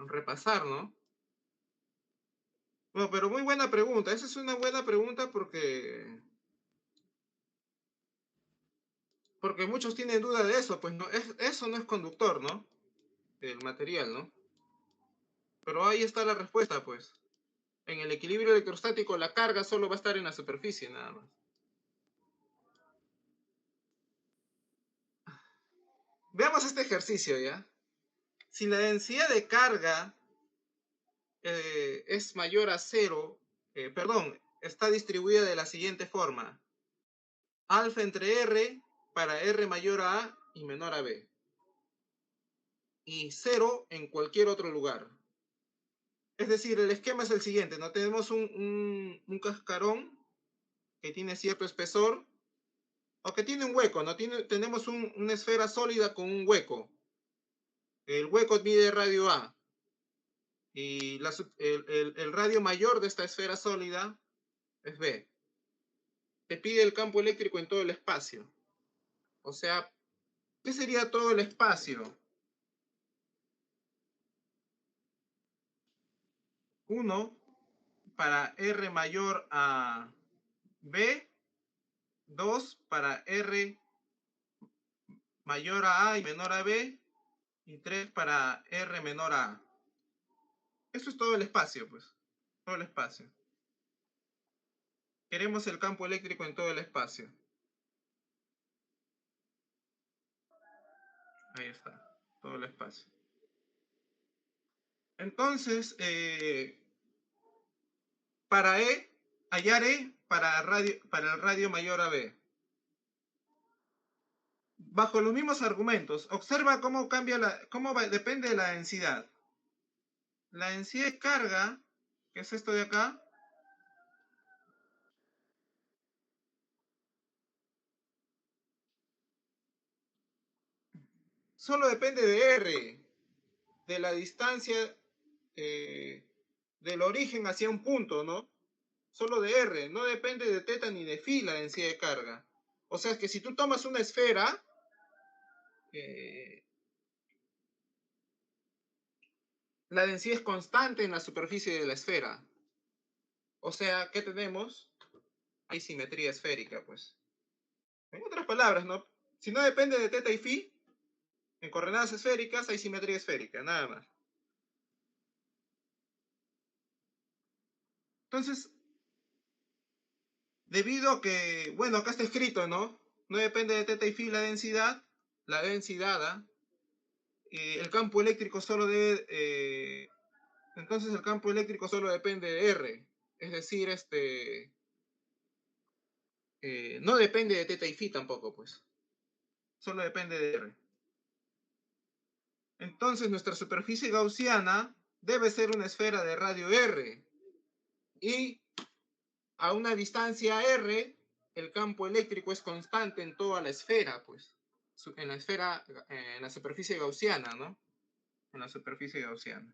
repasar, ¿no? Bueno, pero muy buena pregunta. Esa es una buena pregunta porque muchos tienen duda de eso, pues no, eso no es conductor, ¿no? El material, ¿no? Pero ahí está la respuesta, pues. En el equilibrio electrostático la carga solo va a estar en la superficie, nada más. Veamos este ejercicio, ¿ya? Si la densidad de carga es mayor a cero, perdón, está distribuida de la siguiente forma. Alfa entre R para R mayor a A y menor a B. Y cero en cualquier otro lugar. Es decir, el esquema es el siguiente, ¿no? Tenemos un cascarón que tiene cierto espesor, o que tiene un hueco, ¿no? Tenemos una esfera sólida con un hueco. El hueco mide radio A. Y el radio mayor de esta esfera sólida es B. Te pide el campo eléctrico en todo el espacio. O sea, ¿qué sería todo el espacio? 1 para R mayor a B, 2 para R mayor a A y menor a B, y 3 para R menor a A. Eso es todo el espacio, pues. Todo el espacio. Queremos el campo eléctrico en todo el espacio. Ahí está, todo el espacio. Entonces, para hallar E para el radio mayor a B. Bajo los mismos argumentos, observa cómo depende de la densidad. La densidad de carga, que es esto de acá, solo depende de R, de la distancia del origen hacia un punto, ¿no? Solo de R, no depende de teta ni de phi la densidad de carga. O sea, que si tú tomas una esfera, la densidad es constante en la superficie de la esfera. O sea, ¿qué tenemos? Hay simetría esférica, pues. En otras palabras, ¿no? Si no depende de teta y phi, en coordenadas esféricas hay simetría esférica, nada más. Entonces, debido a que, bueno, acá está escrito, ¿no? No depende de teta y phi la densidad, ¿ah? El campo eléctrico solo debe, entonces el campo eléctrico solo depende de R, es decir, no depende de teta y phi tampoco, pues, solo depende de R. Entonces nuestra superficie gaussiana debe ser una esfera de radio R, y a una distancia R, el campo eléctrico es constante en toda la esfera, pues, en la esfera, en la superficie gaussiana, ¿no? En la superficie gaussiana.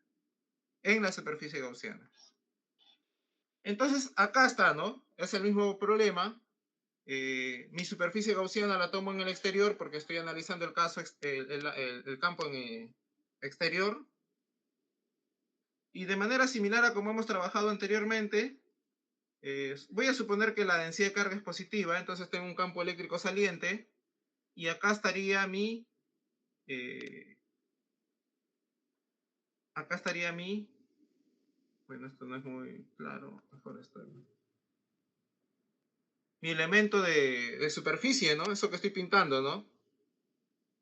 En la superficie gaussiana. Entonces, acá está, ¿no? Es el mismo problema. Mi superficie gaussiana la tomo en el exterior porque estoy analizando el caso, el campo en el exterior. Y de manera similar a como hemos trabajado anteriormente, voy a suponer que la densidad de carga es positiva, entonces tengo un campo eléctrico saliente, y acá estaría bueno, esto no es muy claro, mejor esto. Mi elemento de superficie, ¿no? Eso que estoy pintando, ¿no?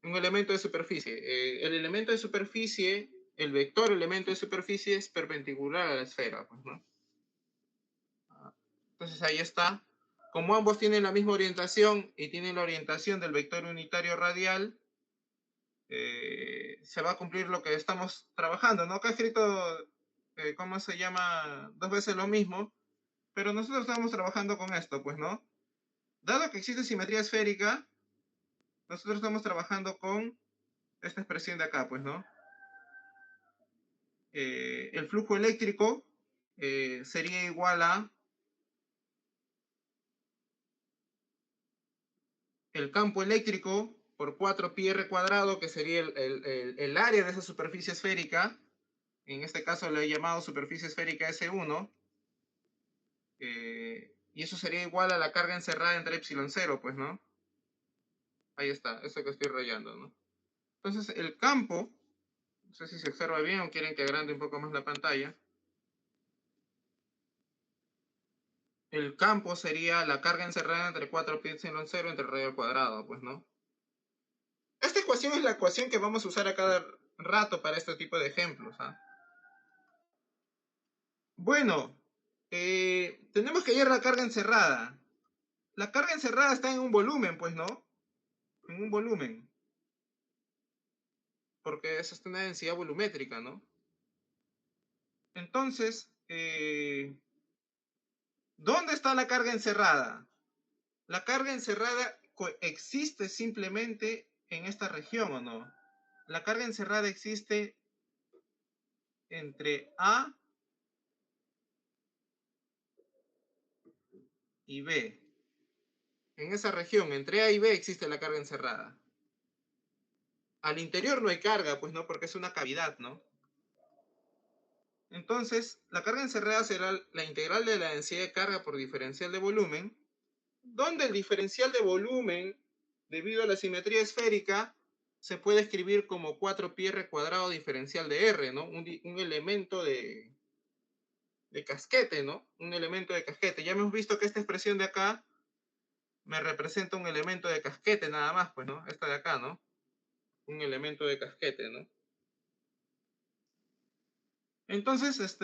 Un elemento de superficie. El elemento de superficie, el vector elemento de superficie es perpendicular a la esfera, pues, ¿no? Entonces ahí está. Como ambos tienen la misma orientación y tienen la orientación del vector unitario radial, se va a cumplir lo que estamos trabajando, ¿no? Acá he escrito, ¿cómo se llama? Dos veces lo mismo, pero nosotros estamos trabajando con esto, pues, ¿no? Dado que existe simetría esférica, nosotros estamos trabajando con esta expresión de acá, pues, ¿no? El flujo eléctrico sería igual a el campo eléctrico por 4πr², que sería el área de esa superficie esférica. En este caso lo he llamado superficie esférica S1. Y eso sería igual a la carga encerrada entre epsilon 0, pues, ¿no? Ahí está, eso que estoy rayando, ¿no? Entonces, el campo, no sé si se observa bien o quieren que agrande un poco más la pantalla. El campo sería la carga encerrada entre 4π0 entre radio al cuadrado, pues, ¿no? Esta ecuación es la ecuación que vamos a usar a cada rato para este tipo de ejemplos, ¿ah? Bueno, tenemos que hallar la carga encerrada. La carga encerrada está en un volumen, pues, ¿no? En un volumen. Porque es una densidad volumétrica, ¿no? Entonces, ¿dónde está la carga encerrada? La carga encerrada existe simplemente en esta región, ¿o no? La carga encerrada existe entre A y B. En esa región, entre A y B, existe la carga encerrada. Al interior no hay carga, pues no, porque es una cavidad, ¿no? Entonces, la carga encerrada será la integral de la densidad de carga por diferencial de volumen, donde el diferencial de volumen, debido a la simetría esférica, se puede escribir como 4πr² diferencial de R, ¿no? Un elemento de casquete, ¿no? Un elemento de casquete. Ya hemos visto que esta expresión de acá me representa un elemento de casquete nada más, pues, ¿no? Esta de acá, ¿no? Un elemento de casquete, ¿no? Entonces,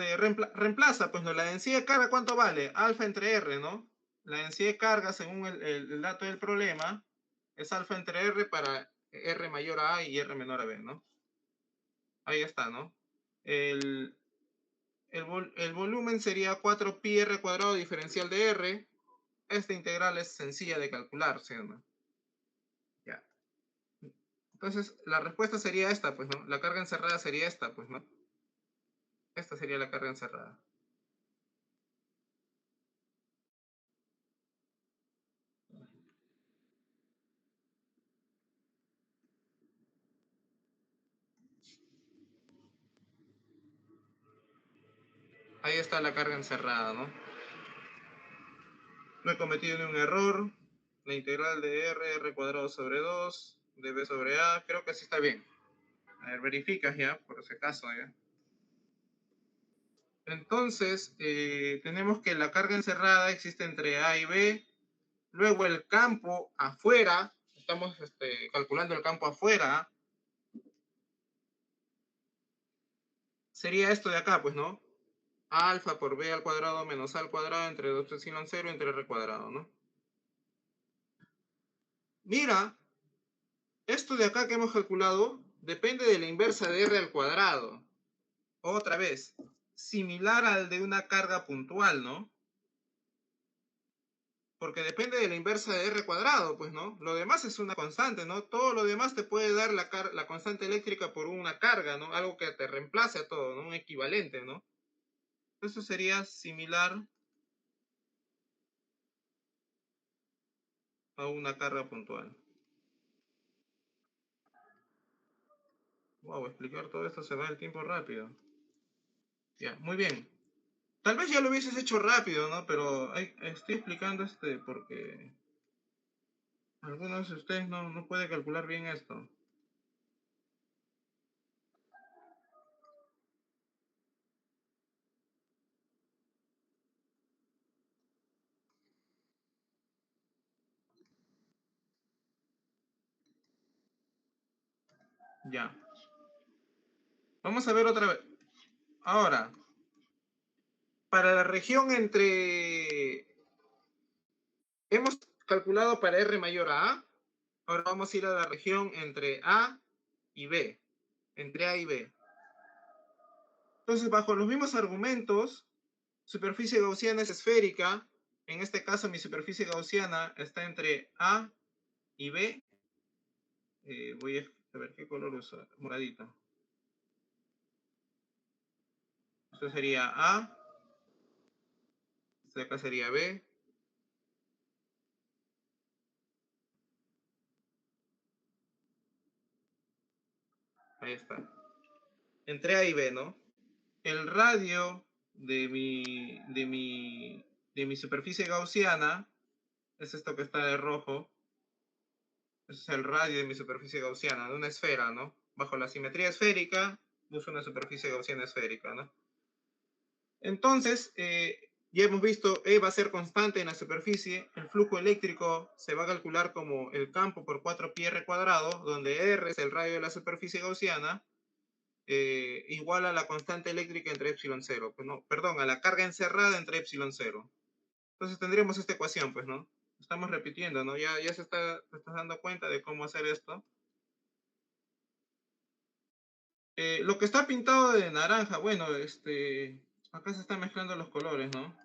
reemplaza, pues, ¿no? La densidad de carga, ¿cuánto vale? Alfa entre R, ¿no? La densidad de carga, según el dato del problema, es alfa entre R para R mayor a A y R menor a B, ¿no? Ahí está, ¿no? El, el volumen sería 4πr² diferencial de R. Esta integral es sencilla de calcular, ¿sí o no? Ya. Entonces, la respuesta sería esta, pues, ¿no? La carga encerrada sería esta, pues, ¿no? Esta sería la carga encerrada. Ahí está la carga encerrada, ¿no? No he cometido ni un error. La integral de R² sobre 2, de B sobre A. Creo que así está bien. A ver, verificas ya, por ese caso, ya. Entonces, tenemos que la carga encerrada existe entre A y B. Luego el campo afuera, estamos calculando el campo afuera, sería esto de acá, pues, ¿no? Alfa por B al cuadrado menos A al cuadrado entre 2 epsilon 0 entre R cuadrado, ¿no? Mira, esto de acá que hemos calculado depende de la inversa de R al cuadrado. Otra vez, similar al de una carga puntual, ¿no? Porque depende de la inversa de R cuadrado, pues, ¿no? Lo demás es una constante, ¿no? Todo lo demás te puede dar la constante eléctrica por una carga, ¿no? Algo que te reemplace a todo, ¿no? Un equivalente, ¿no? Eso sería similar a una carga puntual. Wow, explicar todo esto se va el tiempo rápido. Ya, muy bien. Tal vez ya lo hubieses hecho rápido, ¿no? Pero estoy explicando porque algunos de ustedes no pueden calcular bien esto. Ya. Vamos a ver otra vez. Ahora, para la región entre... Hemos calculado para R mayor a A. Ahora vamos a ir a la región entre A y B. Entre A y B. Entonces, bajo los mismos argumentos, superficie gaussiana es esférica. En este caso, mi superficie gaussiana está entre A y B. Voy a ver qué color uso. Moradito. Esto sería A. Esto de acá sería B. Ahí está. Entre A y B, ¿no? El radio de mi superficie gaussiana es esto que está de rojo. Ese es el radio de mi superficie gaussiana, de una esfera, ¿no? Bajo la simetría esférica, uso una superficie gaussiana esférica, ¿no? Entonces, ya hemos visto, E va a ser constante en la superficie, el flujo eléctrico se va a calcular como el campo por 4πr cuadrado, donde R es el radio de la superficie gaussiana, igual a la constante eléctrica entre epsilon 0, pues no, perdón, a la carga encerrada entre epsilon 0. Entonces tendríamos esta ecuación, pues, ¿no? Estamos repitiendo, ¿no? Ya te estás dando cuenta de cómo hacer esto. Lo que está pintado de naranja, bueno, acá se están mezclando los colores, ¿no?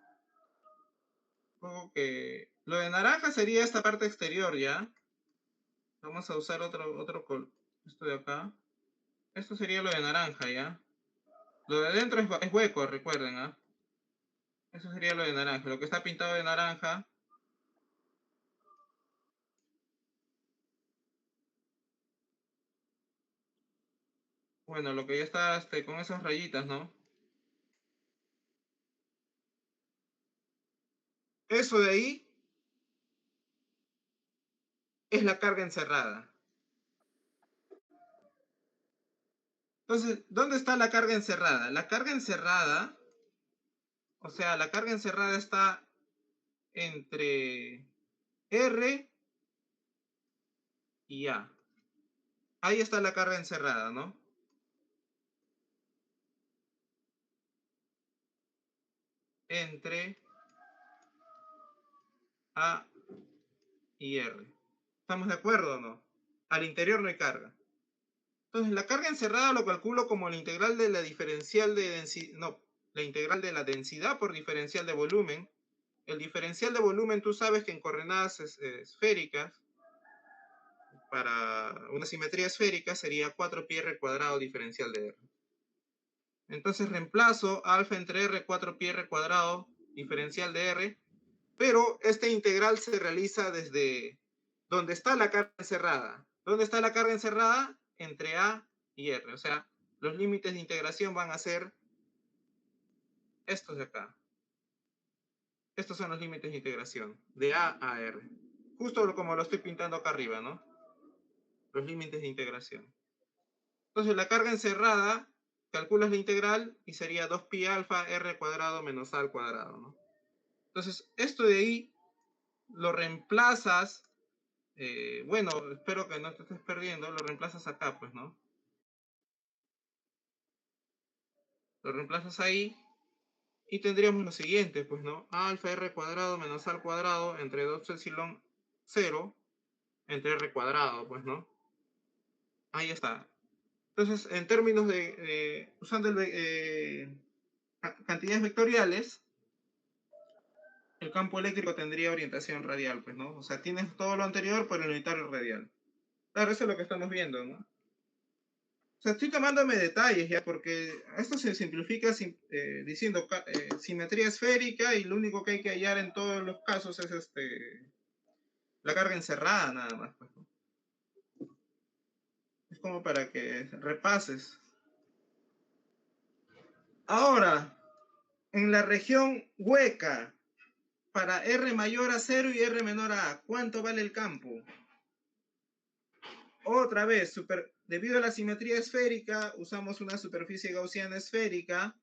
Supongo que lo de naranja sería esta parte exterior, ¿ya? Vamos a usar otro color, esto de acá. Esto sería lo de naranja, ¿ya? Lo de adentro es hueco, recuerden, ¿ah? Eso sería lo de naranja. Lo que está pintado de naranja. Bueno, lo que ya está con esas rayitas, ¿no? Eso de ahí es la carga encerrada. Entonces, ¿dónde está la carga encerrada? La carga encerrada, o sea, la carga encerrada está entre R y A. Ahí está la carga encerrada, ¿no? Entre A y R. ¿Estamos de acuerdo o no? Al interior no hay carga. Entonces, la carga encerrada lo calculo como la integral de la diferencial de densidad, no, la integral de la densidad por diferencial de volumen. El diferencial de volumen, tú sabes que en coordenadas esféricas, para una simetría esférica, sería 4πr cuadrado diferencial de R. Entonces reemplazo alfa entre R, 4πr cuadrado diferencial de R, pero esta integral se realiza desde donde está la carga encerrada. ¿Dónde está la carga encerrada? Entre A y R. O sea, los límites de integración van a ser estos de acá. Estos son los límites de integración, de A a R. Justo como lo estoy pintando acá arriba, ¿no? Los límites de integración. Entonces, la carga encerrada, calculas la integral y sería 2pi alfa r cuadrado menos a al cuadrado, ¿no? Entonces, esto de ahí lo reemplazas, bueno, espero que no te estés perdiendo, lo reemplazas acá, pues, ¿no? Lo reemplazas ahí y tendríamos lo siguiente, pues, ¿no? Alfa r cuadrado menos a al cuadrado entre 2 epsilon 0 entre r cuadrado, pues, ¿no? Ahí está. Entonces, en términos usando cantidades vectoriales, el campo eléctrico tendría orientación radial, pues, ¿no? O sea, tienes todo lo anterior por el unitario radial. Claro, eso es lo que estamos viendo, ¿no? O sea, estoy tomándome detalles ya, porque esto se simplifica diciendo simetría esférica y lo único que hay que hallar en todos los casos es la carga encerrada, nada más, pues, ¿no? Es como para que repases. Ahora, en la región hueca, para R mayor a 0 y R menor a A, ¿cuánto vale el campo? Otra vez, debido a la simetría esférica, usamos una superficie gaussiana esférica.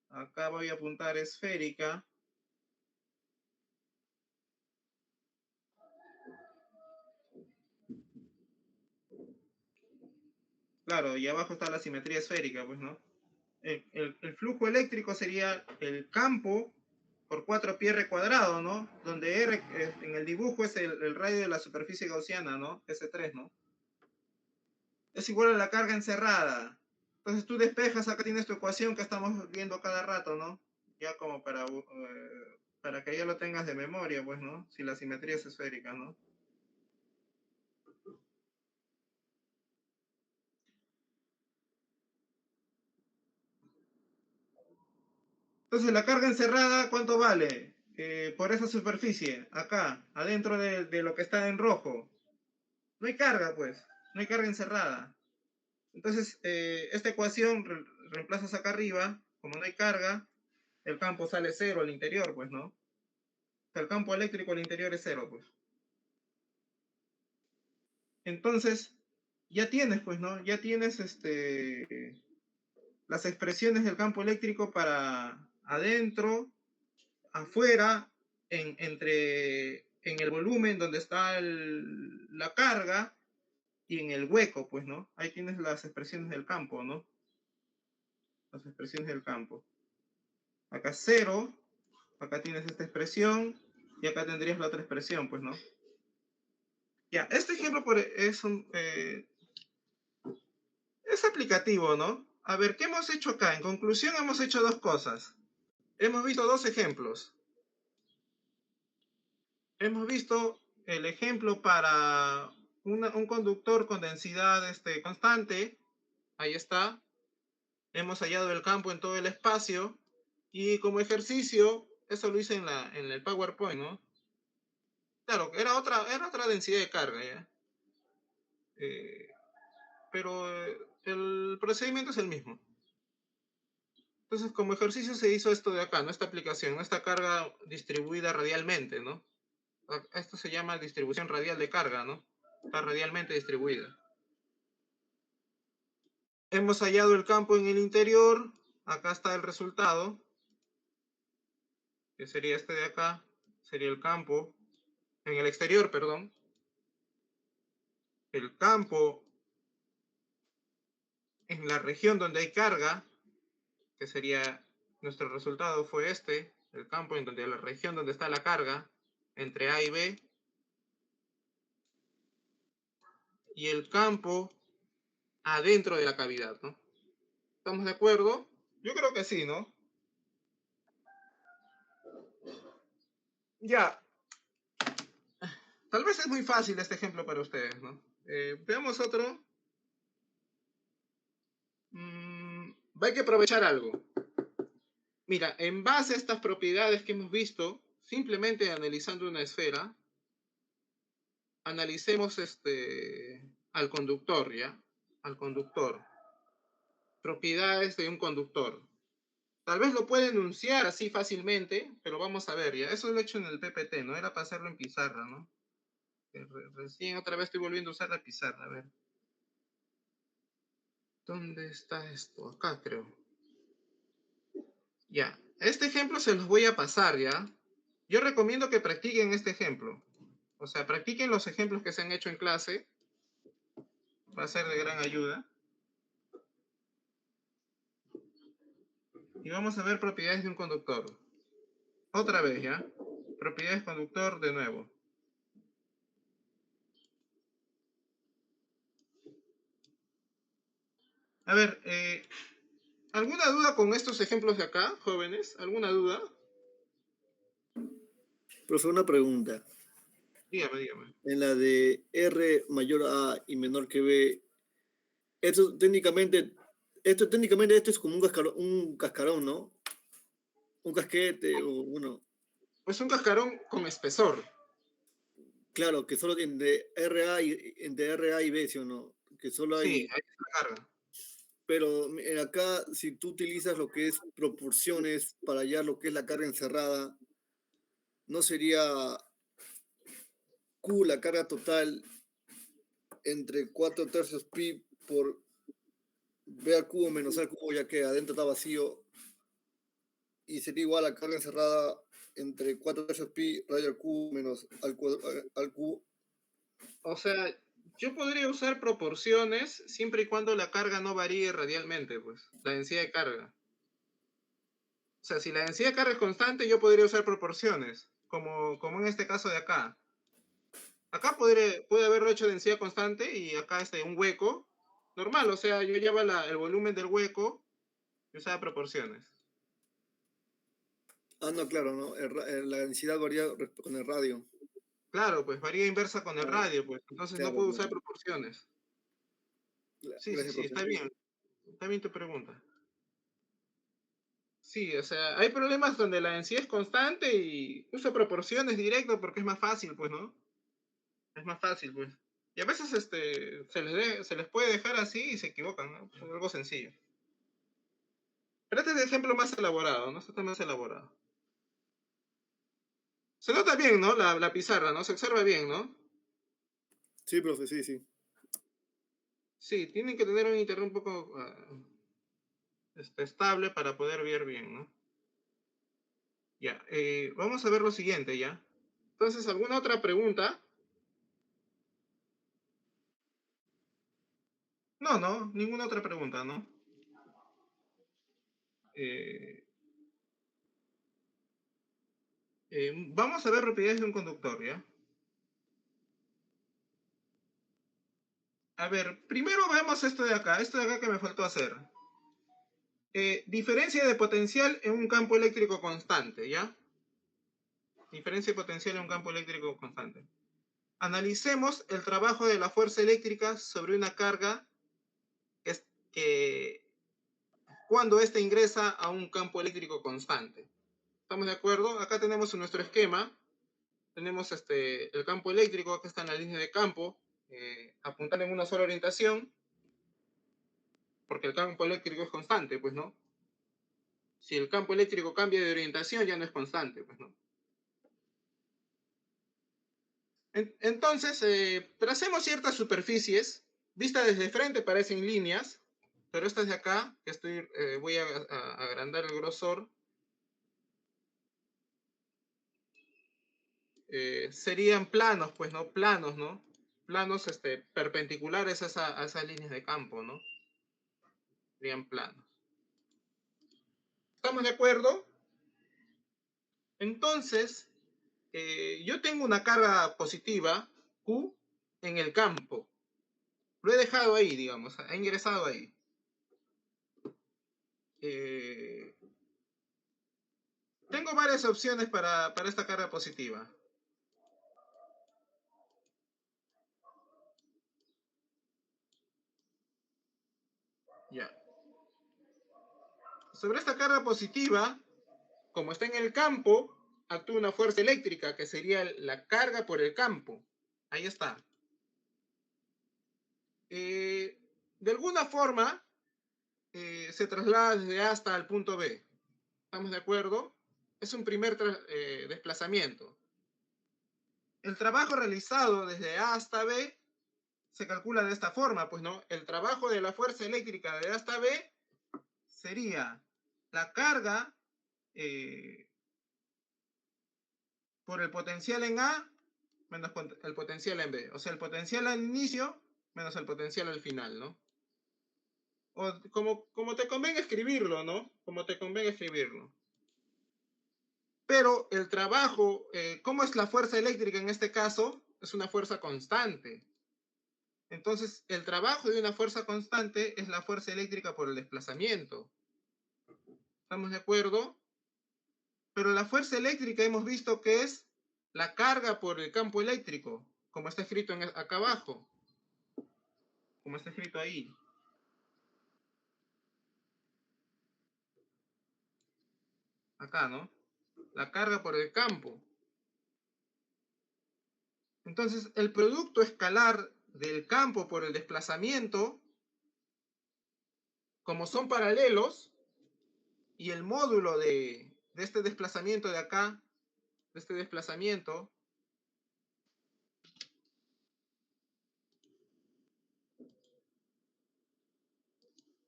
Acá voy a apuntar esférica. Claro, y abajo está la simetría esférica, pues, ¿no? El flujo eléctrico sería el campo por 4πr cuadrado, ¿no? Donde R en el dibujo es el radio de la superficie gaussiana, ¿no? S3, ¿no? Es igual a la carga encerrada. Entonces tú despejas, acá tienes tu ecuación que estamos viendo cada rato, ¿no? Ya como para que ya lo tengas de memoria, pues, ¿no? Si la simetría es esférica, ¿no? Entonces la carga encerrada, ¿cuánto vale? Por esa superficie, acá, adentro de lo que está en rojo. No hay carga, pues. No hay carga encerrada. Entonces, esta ecuación reemplazas acá arriba, como no hay carga, el campo sale cero al interior, pues, ¿no? O sea, el campo eléctrico al interior es cero, pues. Entonces, ya tienes, pues, ¿no? Ya tienes las expresiones del campo eléctrico para adentro, afuera, en el volumen donde está la carga y en el hueco, pues, ¿no? Ahí tienes las expresiones del campo, ¿no? Las expresiones del campo. Acá cero, acá tienes esta expresión y acá tendrías la otra expresión, pues, ¿no? Ya, este ejemplo es aplicativo, ¿no? A ver, ¿qué hemos hecho acá? En conclusión, hemos hecho dos cosas. Hemos visto dos ejemplos. Hemos visto el ejemplo para un conductor con densidad constante. Ahí está. Hemos hallado el campo en todo el espacio. Y como ejercicio, eso lo hice en el PowerPoint, ¿no? Claro, era otra densidad de carga, ¿ya? Eh, pero el procedimiento es el mismo. Entonces, como ejercicio se hizo esto de acá, ¿no? Esta aplicación, ¿no? Esta carga distribuida radialmente, ¿no? Esto se llama distribución radial de carga, ¿no? Está radialmente distribuida. Hemos hallado el campo en el interior. Acá está el resultado, que sería este de acá. Sería el campo. En el exterior, perdón. El campo en la región donde hay carga, que sería, nuestro resultado fue este, el campo en donde la región donde está la carga, entre A y B, y el campo adentro de la cavidad, ¿no? ¿Estamos de acuerdo? Yo creo que sí, ¿no? Ya, tal vez es muy fácil este ejemplo para ustedes, ¿no? Veamos otro. Hay que aprovechar algo. Mira, en base a estas propiedades que hemos visto, simplemente analizando una esfera, analicemos al conductor, ¿ya? Al conductor. Propiedades de un conductor. Tal vez lo puede enunciar así fácilmente, pero vamos a ver, ¿ya? Eso lo he hecho en el PPT, no era para hacerlo en pizarra, ¿no? Recién otra vez estoy volviendo a usar la pizarra, a ver. ¿Dónde está esto? Acá creo. Ya, este ejemplo se los voy a pasar, ¿ya? Yo recomiendo que practiquen este ejemplo. O sea, practiquen los ejemplos que se han hecho en clase. Va a ser de gran ayuda. Y vamos a ver propiedades de un conductor. Otra vez, ¿ya? Propiedades conductor de nuevo. A ver, ¿alguna duda con estos ejemplos de acá, jóvenes? ¿Alguna duda? Profesor, una pregunta. Dígame, dígame. En la de R mayor a y menor que B, esto técnicamente esto es como un cascarón, ¿no? Un casquete o bueno, Pues un cascarón con espesor. claro, que solo entre RA y B, ¿sí o no? Que solo Sí, hay, ahí está la carga. pero acá si tú utilizas lo que es proporciones para hallar lo que es la carga encerrada, ¿no sería Q la carga total entre 4 tercios pi por B al cubo menos A al cubo, ya que adentro está vacío, y sería igual a carga encerrada entre 4 tercios pi radio al cubo menos al cubo? O sea, yo podría usar proporciones siempre y cuando la carga no varíe radialmente, pues, la densidad de carga. O sea, si la densidad de carga es constante, yo podría usar proporciones, como en este caso de acá. Acá puede haberlo hecho densidad constante y acá un hueco. Normal, o sea, yo llevo el volumen del hueco y usaba proporciones. Ah, no, claro, ¿no? La densidad varía con el radio. Claro, pues varía inversa con el Ah, radio, pues. Entonces no claro, puedo usar claro. proporciones. Sí, sí, Gracias, sí, profesor. está bien. Está bien tu pregunta. Sí, o sea, hay problemas donde la densidad es constante y uso proporciones directo porque es más fácil, pues, ¿no? Es más fácil, pues. Y a veces se les puede dejar así y se equivocan, ¿no? Es algo sencillo. Pero este es el ejemplo más elaborado, ¿no? Este está más elaborado. Se nota bien, ¿no? La pizarra, ¿no? Se observa bien, ¿no? Sí, profe, sí, sí. Sí, tienen que tener un internet un poco estable para poder ver bien, ¿no? Ya, vamos a ver lo siguiente, ¿ya? Entonces, ¿alguna otra pregunta? No, no, ninguna otra pregunta, ¿no? Eh, vamos a ver rapidez de un conductor, ¿ya? A ver, primero vemos esto de acá que me faltó hacer. Diferencia de potencial en un campo eléctrico constante, ¿ya? Diferencia de potencial en un campo eléctrico constante. Analicemos el trabajo de la fuerza eléctrica sobre una carga que cuando ésta ingresa a un campo eléctrico constante. ¿Estamos de acuerdo? Acá tenemos nuestro esquema. Tenemos el campo eléctrico, que está en la línea de campo, apuntando en una sola orientación, porque el campo eléctrico es constante, pues, ¿no? Si el campo eléctrico cambia de orientación, ya no es constante, pues, ¿no? Entonces, tracemos ciertas superficies, vistas desde frente parecen líneas, pero estas de acá, que voy a agrandar el grosor, serían planos, pues, ¿no? Planos, ¿no? Planos perpendiculares a esas líneas de campo, ¿no? Serían planos. ¿Estamos de acuerdo? Entonces, yo tengo una carga positiva, Q, en el campo. Lo he dejado ahí, digamos, ha ingresado ahí. Tengo varias opciones para esta carga positiva. Ya. Sobre esta carga positiva, como está en el campo, actúa una fuerza eléctrica, que sería la carga por el campo. Ahí está. De alguna forma, se traslada desde A hasta el punto B. ¿Estamos de acuerdo? Es un primer desplazamiento. El trabajo realizado desde A hasta B se calcula de esta forma, pues, ¿no? El trabajo de la fuerza eléctrica de A hasta B sería la carga por el potencial en A menos el potencial en B. O sea, el potencial al inicio menos el potencial al final, ¿no? O como te convenga escribirlo, ¿no? Como te convenga escribirlo. Pero el trabajo, ¿cómo es la fuerza eléctrica en este caso? Es una fuerza constante. Entonces, el trabajo de una fuerza constante es la fuerza eléctrica por el desplazamiento. ¿Estamos de acuerdo? Pero la fuerza eléctrica hemos visto que es la carga por el campo eléctrico, como está escrito acá abajo, como está escrito ahí. Acá, ¿no? La carga por el campo. Entonces, el producto escalar del campo por el desplazamiento, como son paralelos, y el módulo de este desplazamiento de acá, de este desplazamiento,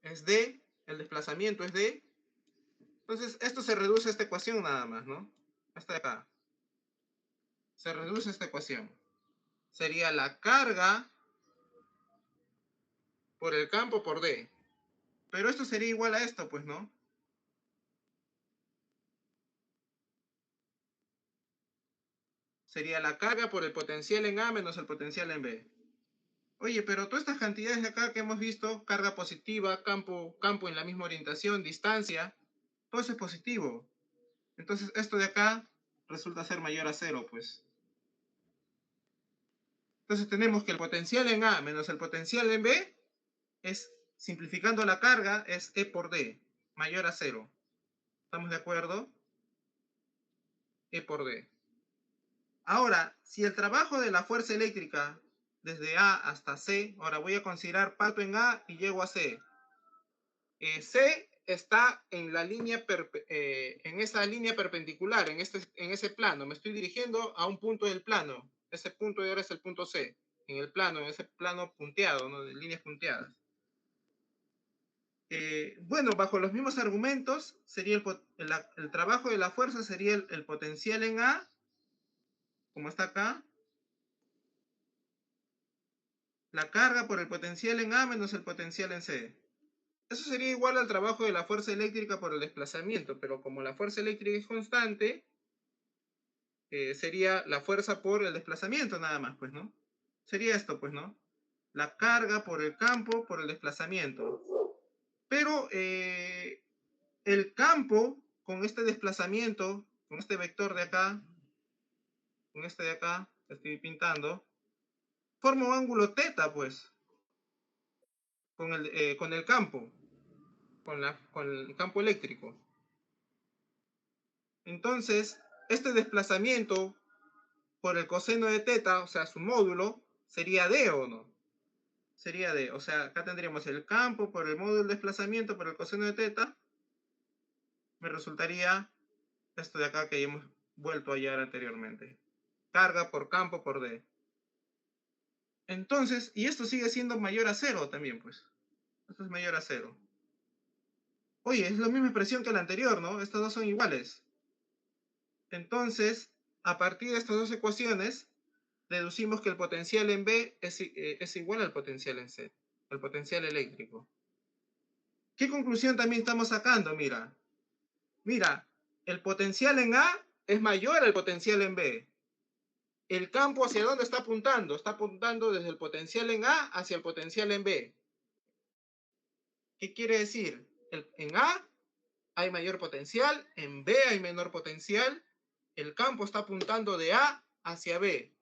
es D, el desplazamiento es D. Entonces, esto se reduce a esta ecuación nada más, ¿no? Esta de acá. Se reduce a esta ecuación. Sería la carga por el campo por D. Pero esto sería igual a esto, pues, ¿no? Sería la carga por el potencial en A menos el potencial en B. Oye, pero todas estas cantidades de acá que hemos visto, carga positiva, campo en la misma orientación, distancia, todo eso es positivo. Entonces esto de acá resulta ser mayor a cero, pues. Entonces tenemos que el potencial en A menos el potencial en B es, simplificando la carga, es E por D, mayor a cero. ¿Estamos de acuerdo? E por D. Ahora, si el trabajo de la fuerza eléctrica desde A hasta C. Ahora voy a considerar parto en A y llego a C. C está en la línea en esa línea perpendicular, en ese plano. Me estoy dirigiendo a un punto del plano. Ese punto de ahora es el punto C. En el plano, en ese plano punteado, ¿no? De líneas punteadas. Bueno, bajo los mismos argumentos, sería el trabajo de la fuerza sería el potencial en A, como está acá. La carga por el potencial en A menos el potencial en C. Eso sería igual al trabajo de la fuerza eléctrica por el desplazamiento, pero como la fuerza eléctrica es constante, sería la fuerza por el desplazamiento nada más, pues, ¿no? Sería esto, pues, ¿no? La carga por el campo por el desplazamiento. Pero el campo con este desplazamiento, con este vector de acá, con este de acá, que estoy pintando, forma un ángulo teta, pues, con el campo, con el campo eléctrico. Entonces, este desplazamiento por el coseno de teta, o sea, su módulo, sería D o no. Sería D. O sea, acá tendríamos el campo por el módulo de desplazamiento por el coseno de teta. Me resultaría esto de acá que hemos vuelto a hallar anteriormente. Carga por campo por D. Entonces, y esto sigue siendo mayor a 0 también, pues. Esto es mayor a 0. Oye, es la misma expresión que la anterior, ¿no? Estas dos son iguales. Entonces, a partir de estas dos ecuaciones, deducimos que el potencial en B es igual al potencial en C, el potencial eléctrico. ¿Qué conclusión también estamos sacando? Mira, el potencial en A es mayor al potencial en B. ¿El campo hacia dónde está apuntando? Está apuntando desde el potencial en A hacia el potencial en B. ¿Qué quiere decir? En A hay mayor potencial, en B hay menor potencial, el campo está apuntando de A hacia B.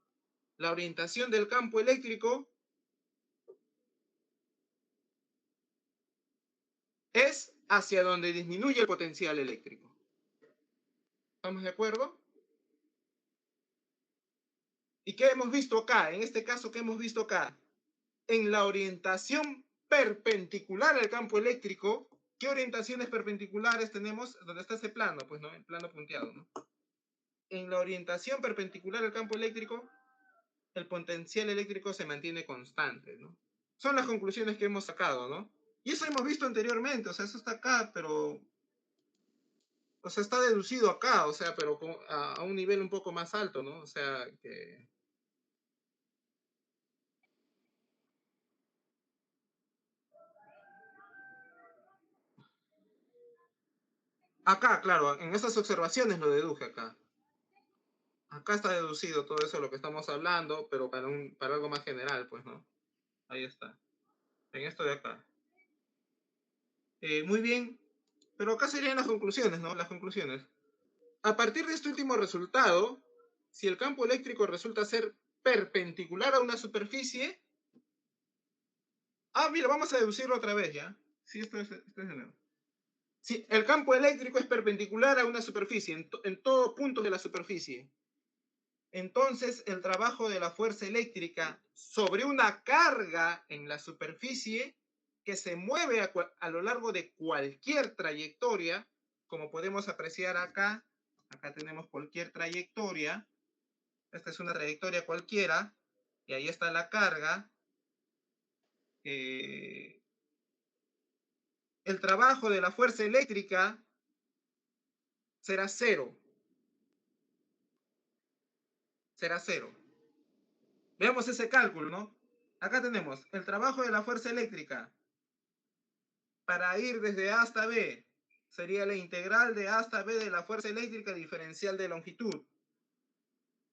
La orientación del campo eléctrico es hacia donde disminuye el potencial eléctrico. ¿Estamos de acuerdo? ¿Y qué hemos visto acá? En este caso, ¿qué hemos visto acá? En la orientación perpendicular al campo eléctrico, ¿qué orientaciones perpendiculares tenemos? ¿Dónde está ese plano? Pues no, el plano punteado, ¿no? En la orientación perpendicular al campo eléctrico, el potencial eléctrico se mantiene constante, ¿no? Son las conclusiones que hemos sacado, ¿no? Y eso hemos visto anteriormente, o sea, eso está acá, pero... O sea, está deducido acá, o sea, pero a un nivel un poco más alto, ¿no? O sea, que... Acá, claro, en esas observaciones lo deduje acá. Acá está deducido todo eso de lo que estamos hablando, pero para algo más general, pues, ¿no? Ahí está. En esto de acá. Muy bien. Pero acá serían las conclusiones, ¿no? Las conclusiones. A partir de este último resultado, si el campo eléctrico resulta ser perpendicular a una superficie... Ah, mira, vamos a deducirlo otra vez, ¿ya? Sí, esto es de nuevo. Si el campo eléctrico es perpendicular a una superficie, en todo punto de la superficie, entonces el trabajo de la fuerza eléctrica sobre una carga en la superficie que se mueve a lo largo de cualquier trayectoria, como podemos apreciar acá, acá tenemos cualquier trayectoria, esta es una trayectoria cualquiera, y ahí está la carga, el trabajo de la fuerza eléctrica será cero. Será cero. Veamos ese cálculo, ¿no? Acá tenemos el trabajo de la fuerza eléctrica para ir desde A hasta B. Sería la integral de A hasta B de la fuerza eléctrica diferencial de longitud.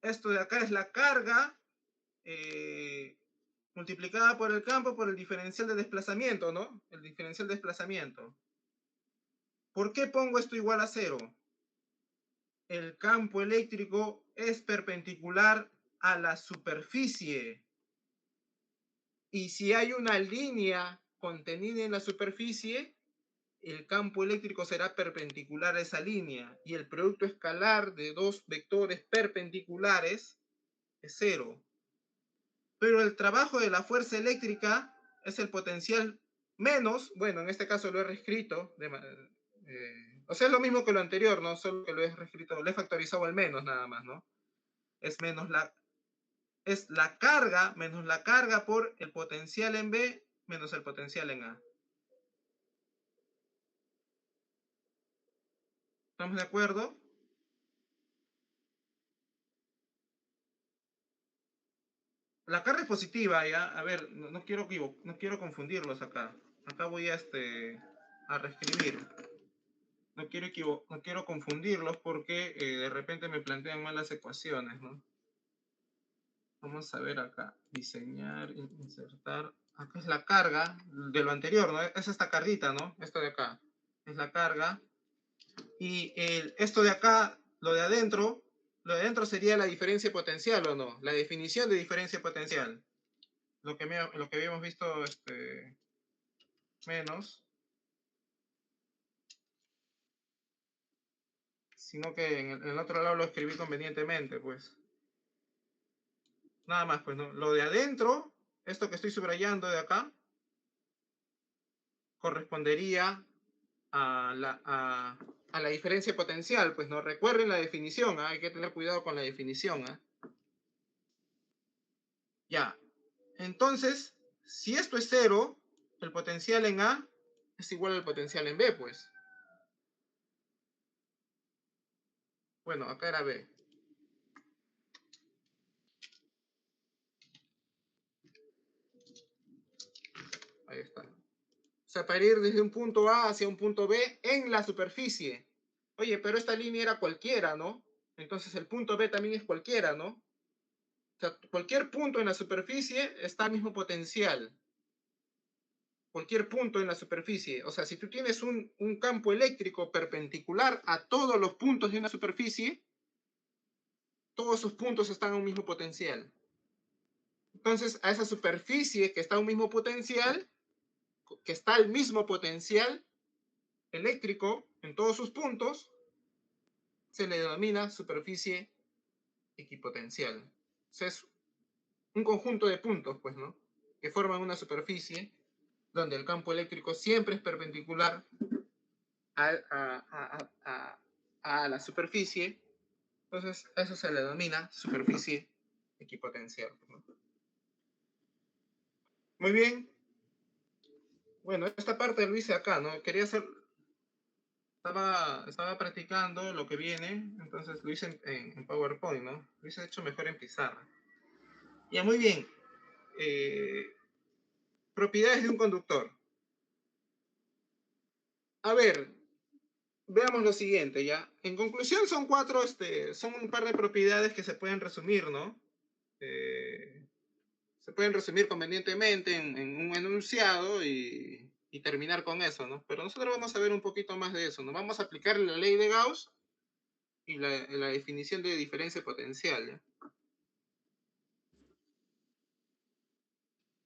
Esto de acá es la carga multiplicada por el campo por el diferencial de desplazamiento, ¿no? El diferencial de desplazamiento. ¿Por qué pongo esto igual a cero? El campo eléctrico es perpendicular a la superficie. Y si hay una línea contenida en la superficie, el campo eléctrico será perpendicular a esa línea y el producto escalar de dos vectores perpendiculares es cero. pero el trabajo de la fuerza eléctrica es el potencial menos, bueno, en este caso lo he reescrito, o sea, es lo mismo que lo anterior, ¿no? Solo que lo he reescrito, lo he factorizado al menos nada más, ¿no? Es la carga menos la carga por el potencial en B menos el potencial en A. ¿Estamos de acuerdo? La carga es positiva, ¿ya? A ver, no quiero confundirlos acá. Acá voy a reescribir. No quiero confundirlos porque de repente me plantean mal las ecuaciones, ¿no? Vamos a ver acá. Diseñar, insertar. Acá es la carga de lo anterior, ¿no? Es esta carguita, ¿no? Esto de acá. Es la carga. Y esto de acá, lo de adentro sería la diferencia potencial, ¿o no? La definición de diferencia potencial. Lo que habíamos visto menos. Sino que en el otro lado lo escribí convenientemente, pues. Nada más, pues, ¿no? Lo de adentro, esto que estoy subrayando de acá, correspondería a la diferencia potencial, pues, ¿no? Recuerden la definición, ¿eh? Hay que tener cuidado con la definición, ¿eh? Ya. Entonces, si esto es cero, el potencial en A es igual al potencial en B, pues. Bueno, acá era B. Ahí está. O sea, para ir desde un punto A hacia un punto B en la superficie. Oye, pero esta línea era cualquiera, ¿no? Entonces el punto B también es cualquiera, ¿no? O sea, cualquier punto en la superficie está al mismo potencial. Cualquier punto en la superficie. O sea, si tú tienes un campo eléctrico perpendicular a todos los puntos de una superficie, todos esos puntos están a un mismo potencial. Entonces, a esa superficie que está a un mismo potencial, que está al mismo potencial eléctrico en todos sus puntos, se le denomina superficie equipotencial. O sea, es un conjunto de puntos, pues, ¿no? Que forman una superficie donde el campo eléctrico siempre es perpendicular a la superficie. Entonces, eso se le denomina superficie equipotencial, ¿no? Muy bien. Bueno, esta parte lo hice acá, ¿no? Quería hacer... Estaba practicando lo que viene, entonces lo hice en PowerPoint, ¿no? Lo hice hecho mejor en pizarra. Ya, muy bien. Propiedades de un conductor. A ver, veamos lo siguiente, ¿ya? En conclusión, son son un par de propiedades que se pueden resumir, ¿no? Se pueden resumir convenientemente en un enunciado y terminar con eso, ¿no? Pero nosotros vamos a ver un poquito más de eso, ¿no? Vamos a aplicar la ley de Gauss y la definición de diferencia potencial, ¿ya?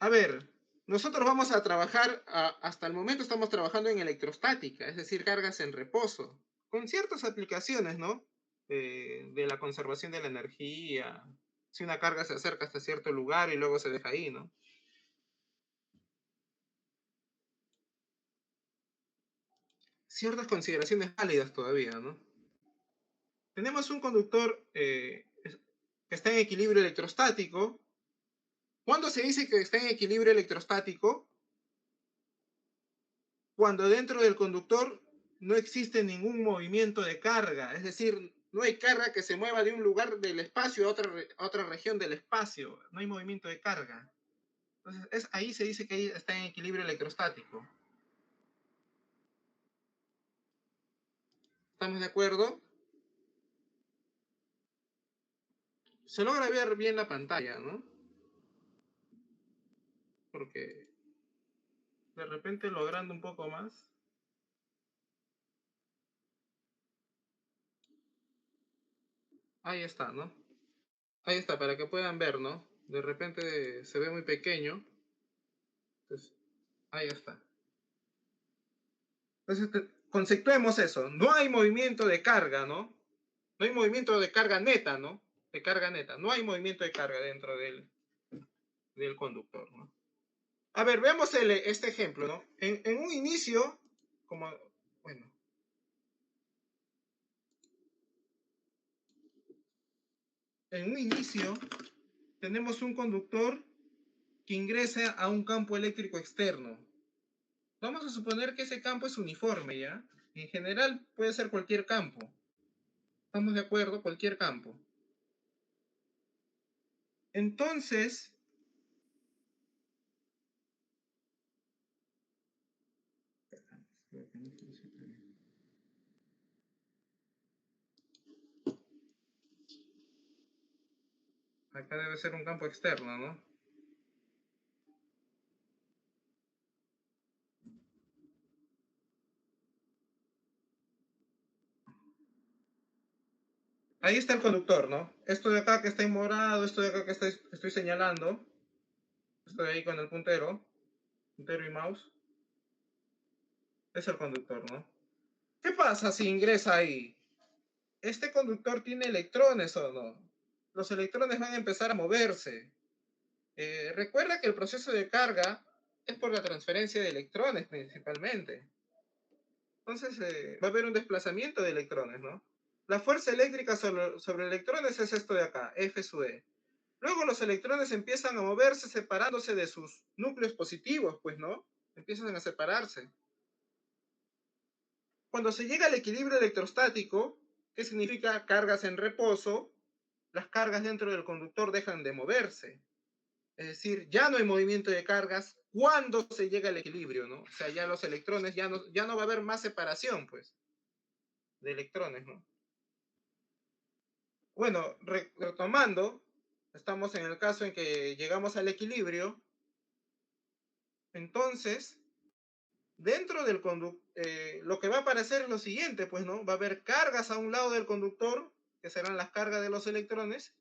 A ver, nosotros vamos a trabajar, hasta el momento estamos trabajando en electrostática, es decir, cargas en reposo, con ciertas aplicaciones, ¿no? De la conservación de la energía, si una carga se acerca hasta cierto lugar y luego se deja ahí, ¿no? Ciertas consideraciones válidas todavía, ¿no? Tenemos un conductor que está en equilibrio electrostático. ¿Cuándo se dice que está en equilibrio electrostático? Cuando dentro del conductor no existe ningún movimiento de carga, es decir, no hay carga que se mueva de un lugar del espacio a otra región del espacio, no hay movimiento de carga. Entonces, ahí se dice que ahí está en equilibrio electrostático. ¿Estamos de acuerdo? Se logra ver bien la pantalla, ¿no? Porque de repente logrando un poco más. Ahí está, ¿no? Ahí está, para que puedan ver, ¿no? De repente se ve muy pequeño. Entonces, ahí está. Entonces, conceptuemos eso. No hay movimiento de carga, ¿no? No hay movimiento de carga neta, ¿no? De carga neta. No hay movimiento de carga dentro del del conductor, ¿no? A ver, veamos este ejemplo, ¿no? En un inicio, como, bueno, en un inicio tenemos un conductor que ingresa a un campo eléctrico externo. Vamos a suponer que ese campo es uniforme, ¿ya? En general puede ser cualquier campo. ¿Estamos de acuerdo? Cualquier campo. Entonces, acá debe ser un campo externo, ¿no? Ahí está el conductor, ¿no? Esto de acá que está en morado, esto de acá que estoy señalando, estoy ahí con el puntero y mouse, es el conductor, ¿no? ¿Qué pasa si ingresa ahí? ¿Este conductor tiene electrones o no? Los electrones van a empezar a moverse. Recuerda que el proceso de carga es por la transferencia de electrones principalmente. Entonces va a haber un desplazamiento de electrones, ¿no? La fuerza eléctrica sobre electrones es esto de acá, F sub E. Luego los electrones empiezan a moverse separándose de sus núcleos positivos, pues, ¿no? Empiezan a separarse. Cuando se llega al equilibrio electrostático, ¿qué significa cargas en reposo? Las cargas dentro del conductor dejan de moverse. Es decir, ya no hay movimiento de cargas cuando se llega al equilibrio, ¿no? O sea, ya los electrones, ya no va a haber más separación, pues, de electrones, ¿no? Bueno, retomando, estamos en el caso en que llegamos al equilibrio, entonces, dentro del conductor, lo que va a aparecer es lo siguiente, pues, ¿no? Va a haber cargas a un lado del conductor, que serán las cargas de los electrones,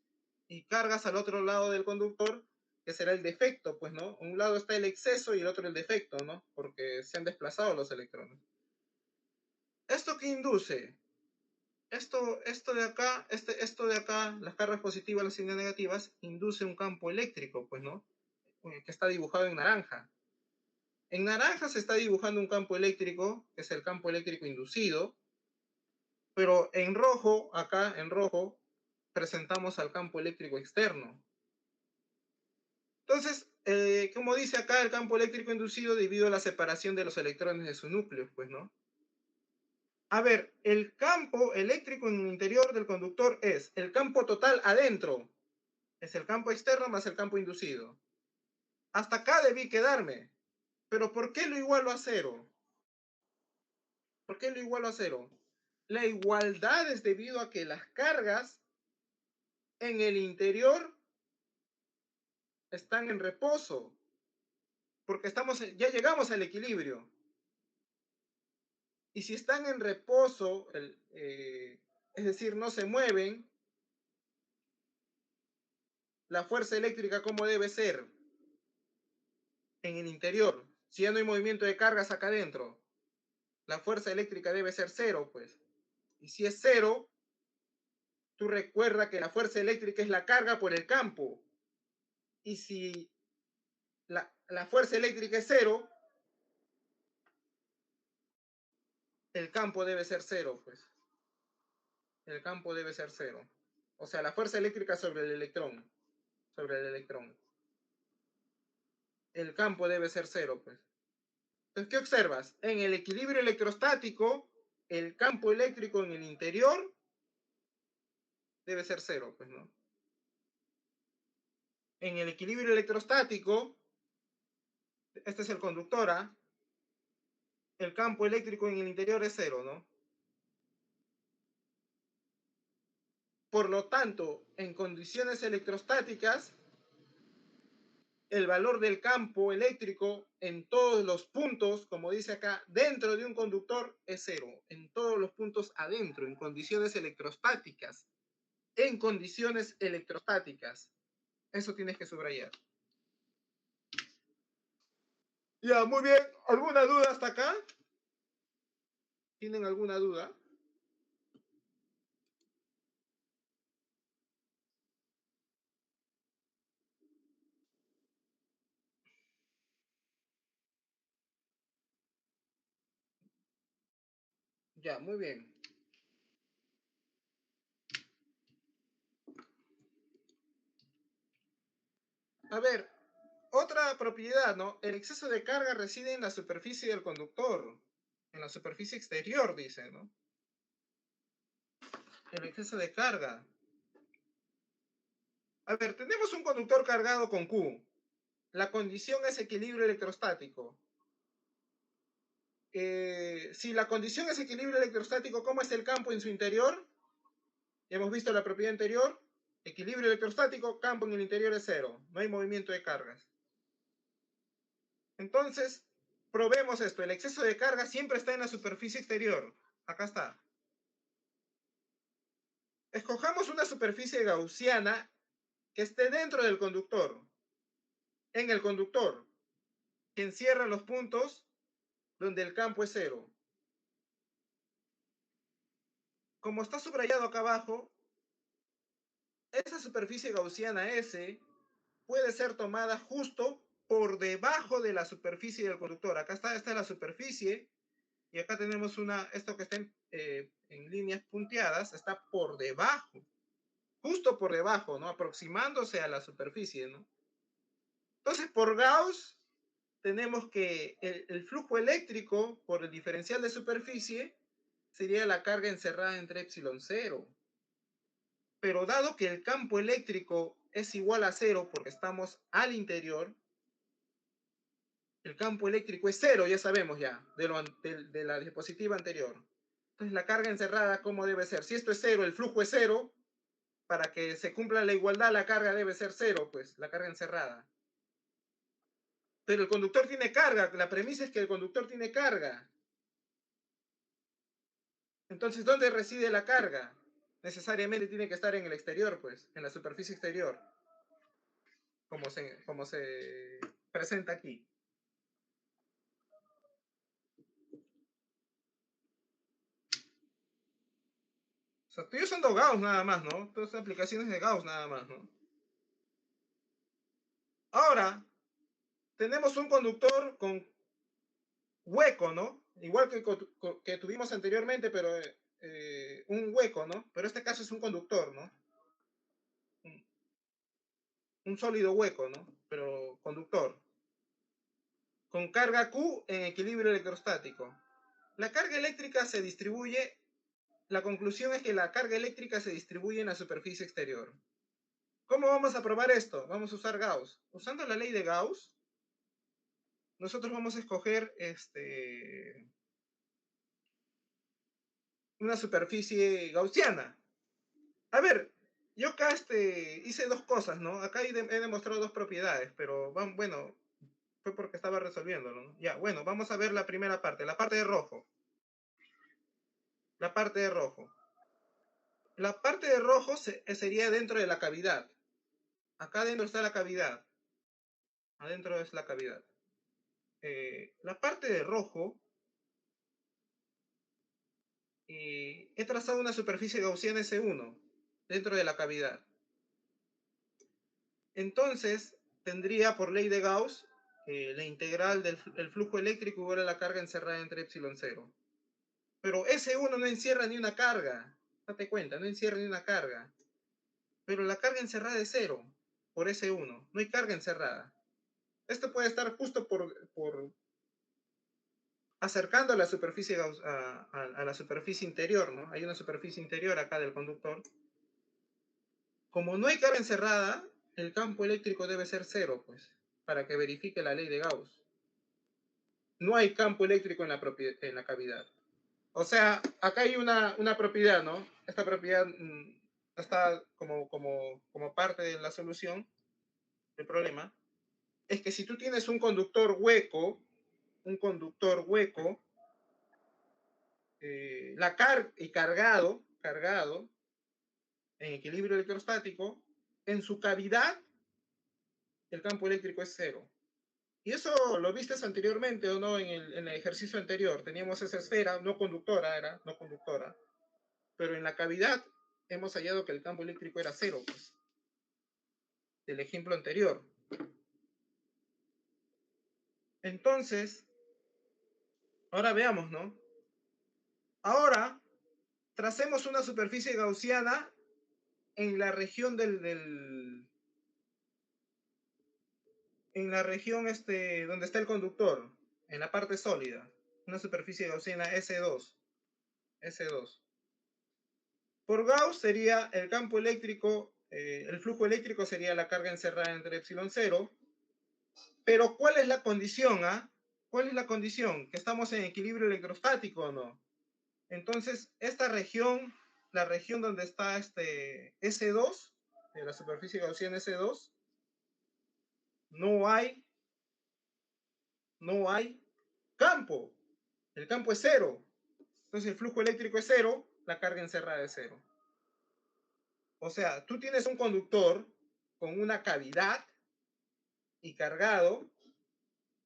y cargas al otro lado del conductor, que será el defecto, pues, ¿no? Un lado está el exceso y el otro el defecto, ¿no? Porque se han desplazado los electrones. ¿Esto qué induce? Esto de acá, las cargas positivas, las negativas, induce un campo eléctrico, pues, ¿no? Que está dibujado en naranja. En naranja se está dibujando un campo eléctrico, que es el campo eléctrico inducido, pero en rojo, acá en rojo, presentamos al campo eléctrico externo. Entonces, como dice acá, el campo eléctrico inducido debido a la separación de los electrones de su núcleo, pues, ¿no? A ver, el campo eléctrico en el interior del conductor es el campo total adentro, es el campo externo más el campo inducido. Hasta acá debí quedarme, pero ¿por qué lo igualo a cero? ¿Por qué lo igualo a cero? La igualdad es debido a que las cargas en el interior están en reposo, porque ya llegamos al equilibrio. Y si están en reposo, es decir, no se mueven, la fuerza eléctrica, ¿cómo debe ser? En el interior. Si ya no hay movimiento de cargas acá adentro, la fuerza eléctrica debe ser cero, pues. Y si es cero, tú recuerda que la fuerza eléctrica es la carga por el campo. Y si la fuerza eléctrica es cero, el campo debe ser cero, pues. El campo debe ser cero. O sea, la fuerza eléctrica sobre el electrón. Sobre el electrón. El campo debe ser cero, pues. Entonces, ¿qué observas? En el equilibrio electrostático, el campo eléctrico en el interior debe ser cero, pues, ¿no? En el equilibrio electrostático, este es el conductor, ¿ah? El campo eléctrico en el interior es cero, ¿no? Por lo tanto, en condiciones electrostáticas, el valor del campo eléctrico en todos los puntos, como dice acá, dentro de un conductor es cero. En todos los puntos adentro, en condiciones electrostáticas. En condiciones electrostáticas. Eso tienes que subrayar. Ya, muy bien. ¿Alguna duda hasta acá? ¿Tienen alguna duda? Ya, muy bien. A ver, otra propiedad, ¿no? El exceso de carga reside en la superficie del conductor, en la superficie exterior, dice, ¿no? El exceso de carga. A ver, tenemos un conductor cargado con Q. La condición es equilibrio electrostático. Si la condición es equilibrio electrostático, ¿cómo es el campo en su interior? Ya hemos visto la propiedad anterior. Equilibrio electrostático, campo en el interior es cero. No hay movimiento de cargas. Entonces, probemos esto. El exceso de carga siempre está en la superficie exterior. Acá está. Escojamos una superficie gaussiana que esté dentro del conductor. En el conductor, que encierra los puntos donde el campo es cero. Como está subrayado acá abajo, esa superficie gaussiana S puede ser tomada justo por debajo de la superficie del conductor. Acá está, esta es la superficie, y acá tenemos esto que está en líneas punteadas, está por debajo, justo por debajo, ¿no? Aproximándose a la superficie, ¿no? Entonces, por Gauss, tenemos que el flujo eléctrico por el diferencial de superficie sería la carga encerrada entre epsilon cero. Pero dado que el campo eléctrico es igual a cero porque estamos al interior, el campo eléctrico es cero, ya sabemos ya, de la diapositiva anterior. Entonces la carga encerrada, ¿cómo debe ser? Si esto es cero, el flujo es cero, para que se cumpla la igualdad, la carga debe ser cero, pues, la carga encerrada. Pero el conductor tiene carga, la premisa es que el conductor tiene carga. Entonces, ¿dónde reside la carga? Necesariamente tiene que estar en el exterior, pues, en la superficie exterior, como se presenta aquí. O sea, estoy usando Gauss nada más, ¿no? Todas estas aplicaciones de Gauss nada más, ¿no? Ahora, tenemos un conductor con hueco, ¿no? Igual que tuvimos anteriormente, pero un hueco, ¿no? Pero este caso es un conductor, ¿no? Un sólido hueco, ¿no? Pero conductor. Con carga Q en equilibrio electrostático. La carga eléctrica se distribuye, la conclusión es que la carga eléctrica se distribuye en la superficie exterior. ¿Cómo vamos a probar esto? Vamos a usar Gauss. Usando la ley de Gauss, nosotros vamos a escoger una superficie gaussiana. A ver, yo acá hice dos cosas, ¿no? Acá he demostrado dos propiedades, pero bueno, fue porque estaba resolviéndolo, ¿no? Ya, bueno, vamos a ver la primera parte, la parte de rojo. La parte de rojo. La parte de rojo sería dentro de la cavidad. Acá adentro está la cavidad. Adentro es la cavidad. La parte de rojo, he trazado una superficie gaussiana S1 dentro de la cavidad. Entonces, tendría por ley de Gauss la integral del flujo eléctrico igual a la carga encerrada entre epsilon cero. Pero S1 no encierra ni una carga. Date cuenta, no encierra ni una carga. Pero la carga encerrada es cero por S1. No hay carga encerrada. Esto puede estar justo por acercando a la superficie, a la superficie interior, ¿no? Hay una superficie interior acá del conductor. Como no hay carga encerrada, el campo eléctrico debe ser cero, pues, para que verifique la ley de Gauss. No hay campo eléctrico en la cavidad. O sea, acá hay una propiedad, ¿no? Esta propiedad está como parte de la solución del problema. Es que si tú tienes un conductor hueco, y cargado en equilibrio electrostático, en su cavidad el campo eléctrico es cero. Y eso lo viste anteriormente, ¿o no? En el ejercicio anterior. Teníamos esa esfera, no conductora, pero en la cavidad hemos hallado que el campo eléctrico era cero, pues, del ejemplo anterior. Entonces, ahora veamos, ¿no? Ahora, tracemos una superficie gaussiana en la región en la región donde está el conductor, en la parte sólida. Una superficie gaussiana S2. S2. Por Gauss sería el campo eléctrico, el flujo eléctrico sería la carga encerrada entre epsilon 0. Pero ¿cuál es la condición? ¿Cuál es la condición? ¿Que estamos en equilibrio electrostático o no? Entonces, esta región, la región donde está S2, de la superficie gaussiana S2, no hay campo. El campo es cero. Entonces el flujo eléctrico es cero, la carga encerrada es cero. O sea, tú tienes un conductor con una cavidad y cargado,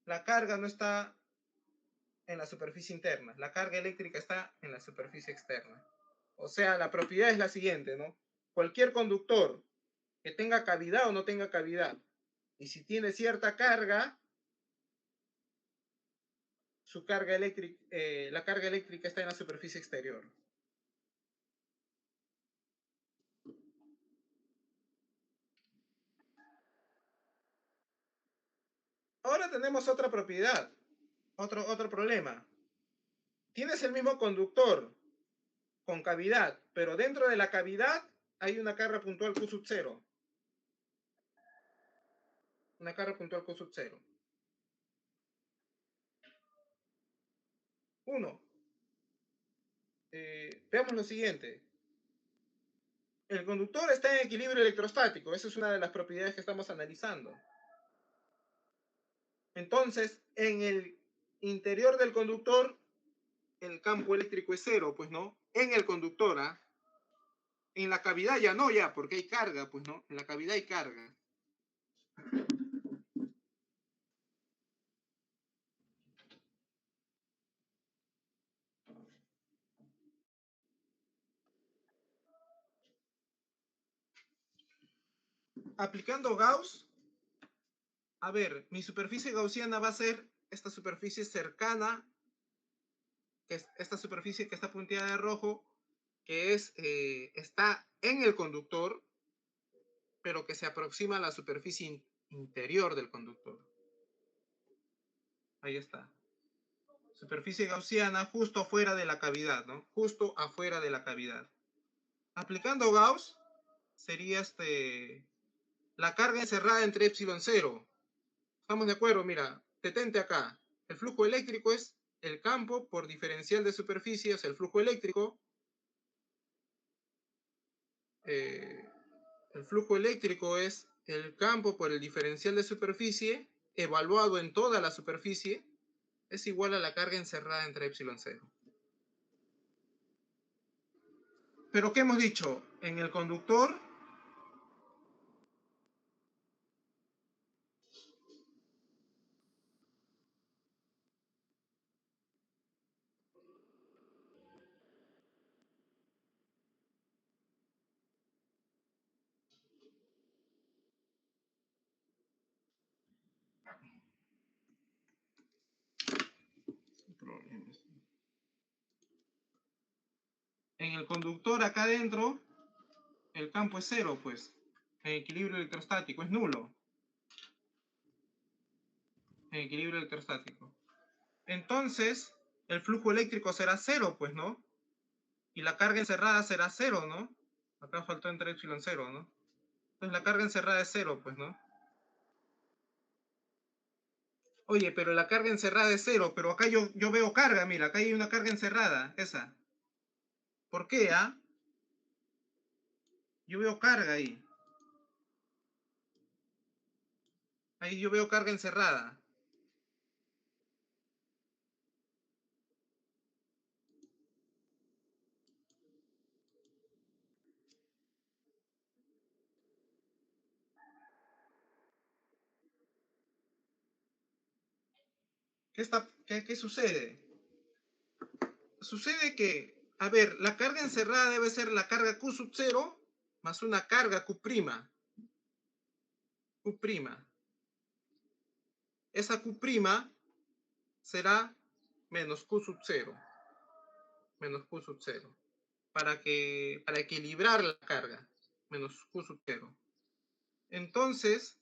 la carga no está en la superficie interna, la carga eléctrica está en la superficie externa. O sea, la propiedad es la siguiente, ¿no? Cualquier conductor que tenga cavidad o no tenga cavidad, y si tiene cierta carga, su carga eléctrica, la carga eléctrica está en la superficie exterior. Ahora tenemos otra propiedad, otro problema. Tienes el mismo conductor con cavidad, pero dentro de la cavidad hay una carga puntual Q sub 0. Una carga puntual Q sub 0. 1. Veamos lo siguiente. El conductor está en equilibrio electrostático. Esa es una de las propiedades que estamos analizando. Entonces, en el interior del conductor, el campo eléctrico es cero, pues no. En el conductor, en la cavidad ya no, ya, porque hay carga, pues no. En la cavidad hay carga. Aplicando Gauss, a ver, mi superficie gaussiana va a ser esta superficie cercana, que es esta superficie que está punteada de rojo, que está en el conductor, pero que se aproxima a la superficie interior del conductor. Ahí está. Superficie gaussiana justo afuera de la cavidad, ¿no? Justo afuera de la cavidad. Aplicando Gauss, sería la carga encerrada entre epsilon 0. ¿Estamos de acuerdo? Mira, detente acá. El flujo eléctrico es el campo por diferencial de superficie, o sea, el flujo eléctrico. El flujo eléctrico es el campo por el diferencial de superficie, evaluado en toda la superficie, es igual a la carga encerrada entre epsilon 0. Pero ¿qué hemos dicho? En el conductor, en el conductor acá adentro, el campo es cero, pues. En equilibrio electrostático, es nulo. En equilibrio electrostático. Entonces, el flujo eléctrico será cero, pues, ¿no? Y la carga encerrada será cero, ¿no? Acá faltó entre epsilon 0, ¿no? Entonces la carga encerrada es cero, pues, ¿no? Oye, pero la carga encerrada es cero, pero acá yo veo carga, mira, acá hay una carga encerrada, esa. ¿Por qué, Yo veo carga ahí. Ahí yo veo carga encerrada. ¿Qué sucede? Sucede que, a ver, la carga encerrada debe ser la carga Q sub 0 más una carga Q'. Q'. Esa Q' será menos Q sub 0. menos Q sub 0. Para equilibrar la carga, menos Q sub 0. Entonces,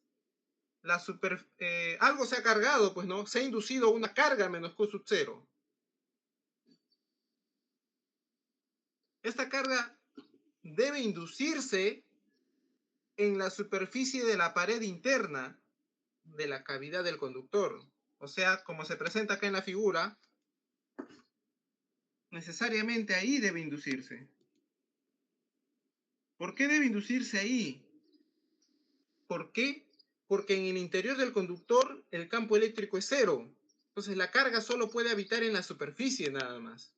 algo se ha cargado, pues, ¿no? Se ha inducido una carga menos Q sub 0. Esta carga debe inducirse en la superficie de la pared interna de la cavidad del conductor. O sea, como se presenta acá en la figura, necesariamente ahí debe inducirse. ¿Por qué debe inducirse ahí? ¿Por qué? Porque en el interior del conductor el campo eléctrico es cero. Entonces la carga solo puede habitar en la superficie nada más.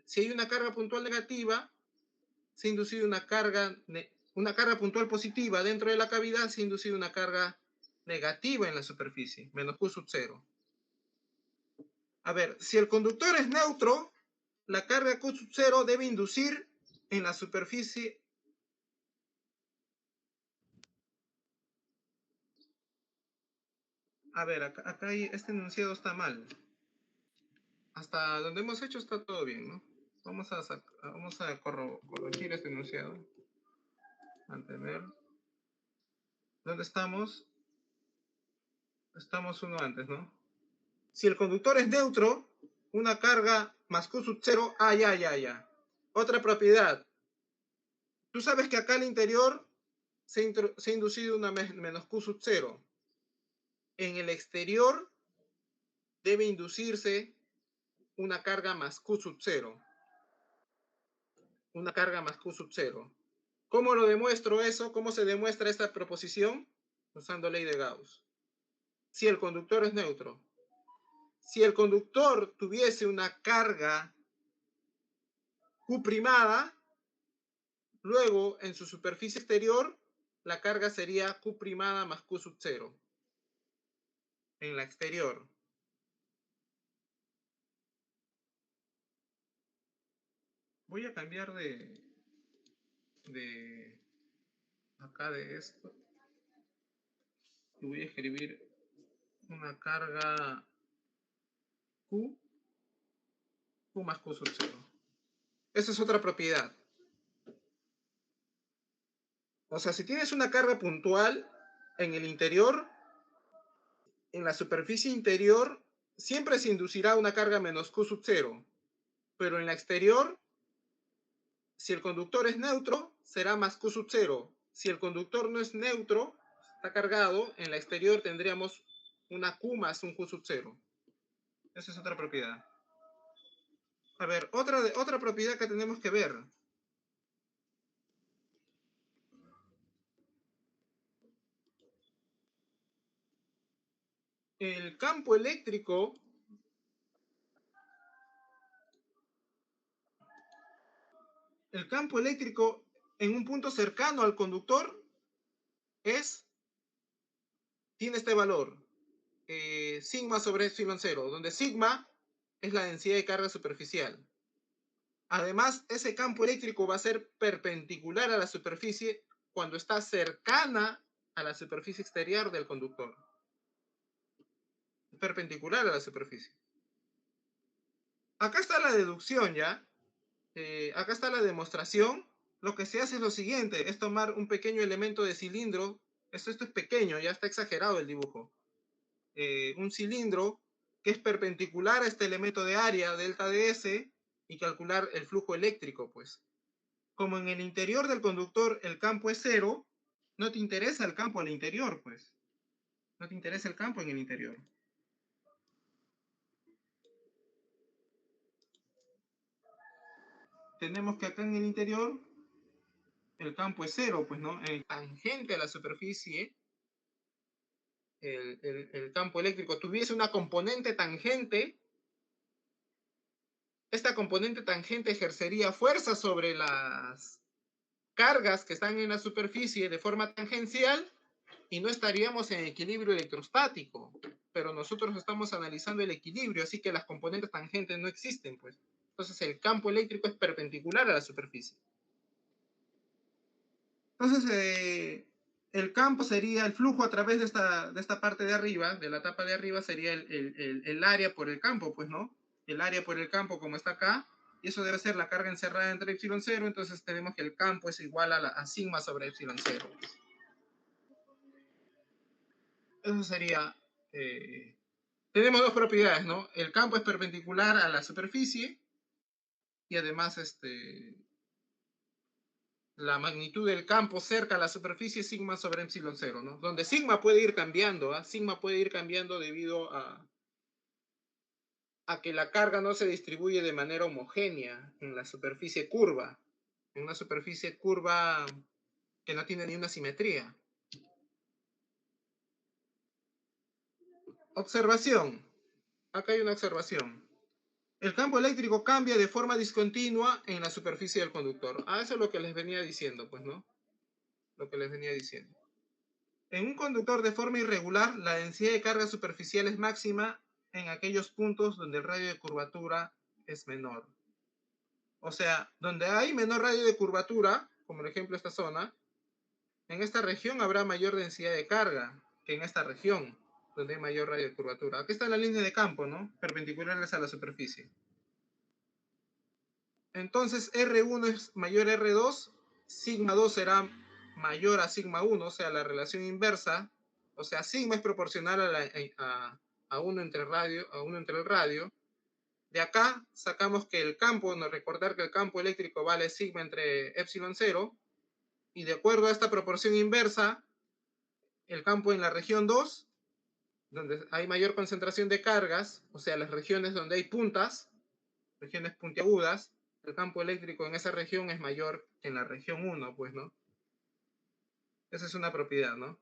Si hay una carga puntual negativa, se ha inducido una carga puntual positiva dentro de la cavidad, se ha inducido una carga negativa en la superficie, menos Q sub 0. A ver, si el conductor es neutro, la carga Q sub 0 debe inducir en la superficie. A ver, acá este enunciado está mal. Hasta donde hemos hecho está todo bien, ¿no? Vamos a corregir este enunciado. Mantener. ¿Dónde estamos? Estamos uno antes, ¿no? Si el conductor es neutro, una carga más Q sub 0, ya. Otra propiedad. Tú sabes que acá al interior se ha inducido una menos Q sub 0. En el exterior debe inducirse una carga más Q sub 0. Una carga más Q sub 0. ¿Cómo lo demuestro eso? ¿Cómo se demuestra esta proposición? Usando ley de Gauss. Si el conductor es neutro. Si el conductor tuviese una carga Q primada, luego en su superficie exterior, la carga sería Q primada más Q sub 0. En la exterior. Voy a cambiar de acá de esto. Y voy a escribir una carga Q más Q sub 0. Esa es otra propiedad. O sea, si tienes una carga puntual en el interior, en la superficie interior, siempre se inducirá una carga menos Q sub 0. Pero en la exterior, si el conductor es neutro, será más Q sub 0. Si el conductor no es neutro, está cargado, en la exterior tendríamos una Q más un Q sub 0. Esa es otra propiedad. A ver, otra propiedad que tenemos que ver. El campo eléctrico en un punto cercano al conductor tiene este valor, sigma sobre epsilon 0, donde sigma es la densidad de carga superficial. Además, ese campo eléctrico va a ser perpendicular a la superficie cuando está cercana a la superficie exterior del conductor. Perpendicular a la superficie. Acá está la deducción ya. Acá está la demostración. Lo que se hace es lo siguiente, es tomar un pequeño elemento de cilindro. Esto es pequeño, ya está exagerado el dibujo. Un cilindro que es perpendicular a este elemento de área, delta de S, y calcular el flujo eléctrico, pues. Como en el interior del conductor el campo es cero, no te interesa el campo al interior, pues. No te interesa el campo en el interior. Tenemos que acá en el interior el campo es cero, pues, ¿no? El tangente a la superficie, el campo eléctrico tuviese una componente tangente, esta componente tangente ejercería fuerza sobre las cargas que están en la superficie de forma tangencial y no estaríamos en equilibrio electrostático. Pero nosotros estamos analizando el equilibrio, así que las componentes tangentes no existen, pues. Entonces el campo eléctrico es perpendicular a la superficie. Entonces el campo sería el flujo a través de esta parte de arriba, de la tapa de arriba, sería el área por el campo, pues, ¿no? El área por el campo como está acá, y eso debe ser la carga encerrada entre epsilon 0, entonces tenemos que el campo es igual a sigma sobre epsilon 0. Eso sería... tenemos dos propiedades, ¿no? El campo es perpendicular a la superficie y además la magnitud del campo cerca a la superficie es sigma sobre epsilon 0, ¿no? Donde sigma puede ir cambiando, ¿eh? Sigma puede ir cambiando debido a que la carga no se distribuye de manera homogénea en la superficie curva, en una superficie curva que no tiene ni una simetría. Observación. Acá hay una observación. El campo eléctrico cambia de forma discontinua en la superficie del conductor. Ah, eso es lo que les venía diciendo, pues, ¿no? Lo que les venía diciendo. En un conductor de forma irregular, la densidad de carga superficial es máxima en aquellos puntos donde el radio de curvatura es menor. O sea, donde hay menor radio de curvatura, como el ejemplo esta zona, en esta región habrá mayor densidad de carga que en esta región, donde hay mayor radio de curvatura. Aquí está la línea de campo, ¿no? Perpendiculares a la superficie. Entonces, R1 es mayor a R2, sigma 2 será mayor a sigma 1, o sea, la relación inversa, o sea, sigma es proporcional a 1 entre el radio. De acá sacamos que el campo, no recordar que el campo eléctrico vale sigma entre epsilon 0, y de acuerdo a esta proporción inversa, el campo en la región 2, donde hay mayor concentración de cargas, o sea, las regiones donde hay puntas, regiones puntiagudas, el campo eléctrico en esa región es mayor que en la región 1, pues, ¿no? Esa es una propiedad, ¿no?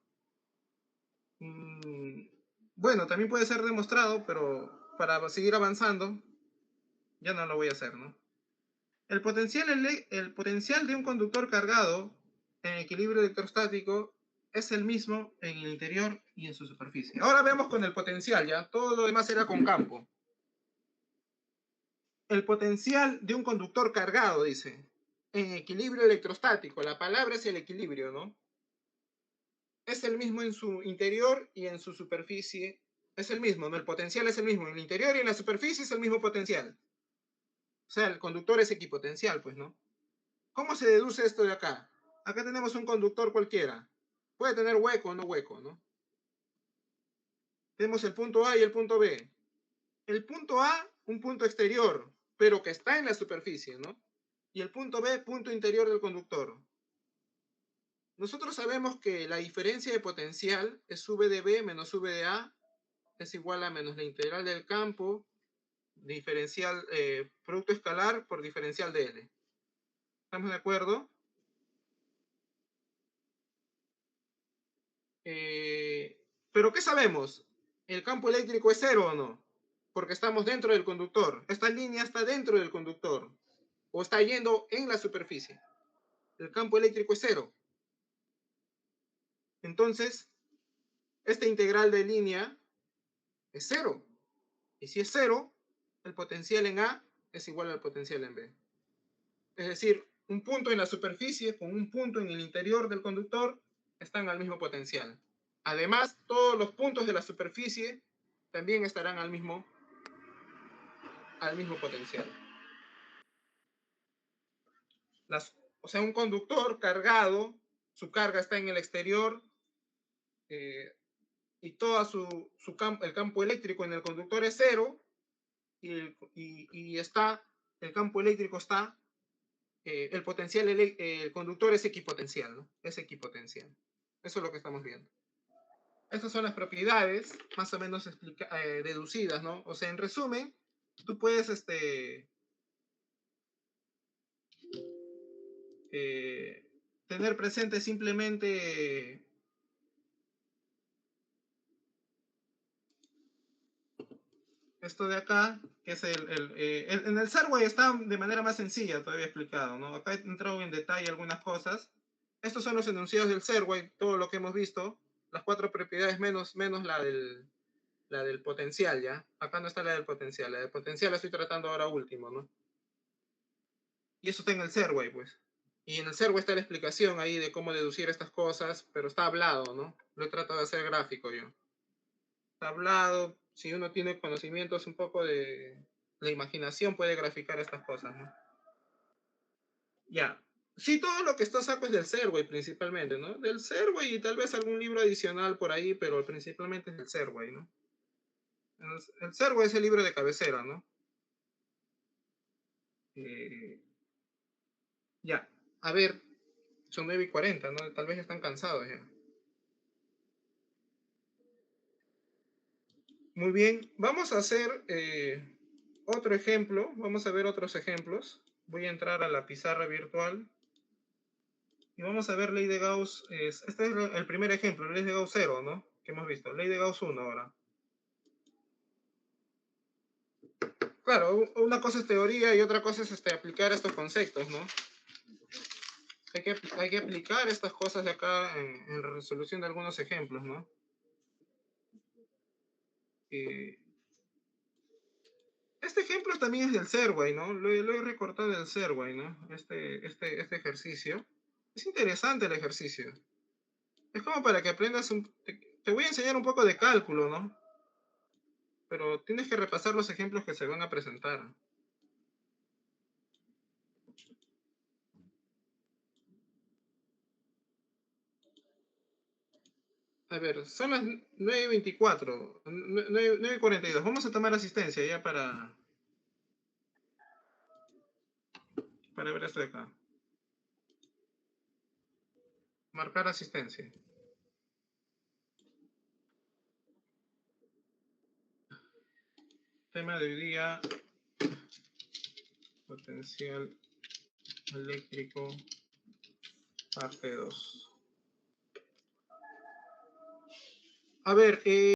Bueno, también puede ser demostrado, pero para seguir avanzando, ya no lo voy a hacer, ¿no? El potencial de un conductor cargado en equilibrio electrostático es el mismo en el interior y en su superficie. Ahora veamos con el potencial, ¿ya? Todo lo demás era con campo. El potencial de un conductor cargado, dice, en equilibrio electrostático. La palabra es el equilibrio, ¿no? Es el mismo en su interior y en su superficie. Es el mismo, ¿no? El potencial es el mismo. En el interior y en la superficie es el mismo potencial. O sea, el conductor es equipotencial, pues, ¿no? ¿Cómo se deduce esto de acá? Acá tenemos un conductor cualquiera. Puede tener hueco o no hueco, ¿no? Tenemos el punto A y el punto B. El punto A, un punto exterior, pero que está en la superficie, ¿no? Y el punto B, punto interior del conductor. Nosotros sabemos que la diferencia de potencial es V de B menos V de A es igual a menos la integral del campo diferencial, producto escalar por diferencial de L. ¿Estamos de acuerdo? ¿Pero qué sabemos? ¿El campo eléctrico es cero o no? Porque estamos dentro del conductor. Esta línea está dentro del conductor. O está yendo en la superficie. El campo eléctrico es cero. Entonces, esta integral de línea es cero. Y si es cero, el potencial en A es igual al potencial en B. Es decir, un punto en la superficie con un punto en el interior del conductor están al mismo potencial. Además, todos los puntos de la superficie también estarán al mismo potencial. O sea, un conductor cargado, su carga está en el exterior y todo el campo eléctrico en el conductor es cero y el campo eléctrico está, el potencial, el conductor es equipotencial, ¿no? Es equipotencial. Eso es lo que estamos viendo. Estas son las propiedades más o menos deducidas, ¿no? O sea, en resumen, tú puedes tener presente simplemente esto de acá, que es en el Serway está de manera más sencilla todavía explicado, ¿no? Acá he entrado en detalle algunas cosas. Estos son los enunciados del Serway, todo lo que hemos visto, las 4 propiedades menos la del potencial, ¿ya? Acá no está la del potencial, la del potencial la estoy tratando ahora último, ¿no? Y eso está en el Serway, pues. Y en el Serway está la explicación ahí de cómo deducir estas cosas, pero está hablado, ¿no? Lo he tratado de hacer gráfico yo. Está hablado, si uno tiene conocimientos un poco de la imaginación puede graficar estas cosas, ¿no? Ya. Sí, todo lo que está saco es del Serway principalmente, ¿no? Del Serway y tal vez algún libro adicional por ahí, pero principalmente es del Serway, ¿no? El Serway es el libro de cabecera, ¿no? Eh, ya. A ver, son 9:40, ¿no? Tal vez están cansados ya. Muy bien, vamos a hacer otro ejemplo, vamos a ver otros ejemplos. Voy a entrar a la pizarra virtual y vamos a ver ley de Gauss. Este es el primer ejemplo, ley de Gauss 0, ¿no? Que hemos visto, ley de Gauss 1 ahora. Claro, una cosa es teoría y otra cosa es aplicar estos conceptos, ¿no? Hay que aplicar estas cosas de acá en la resolución de algunos ejemplos, ¿no? Este ejemplo también es del Serway, ¿no? Lo he recortado del Serway, ¿no? Este ejercicio. Es interesante el ejercicio. Es como para que aprendas te voy a enseñar un poco de cálculo, ¿no? Pero tienes que repasar los ejemplos que se van a presentar. A ver, son las 9:24, 9:42. Vamos a tomar asistencia ya para ver esto de acá. Marcar asistencia. Tema de hoy día, potencial eléctrico, parte 2. A ver,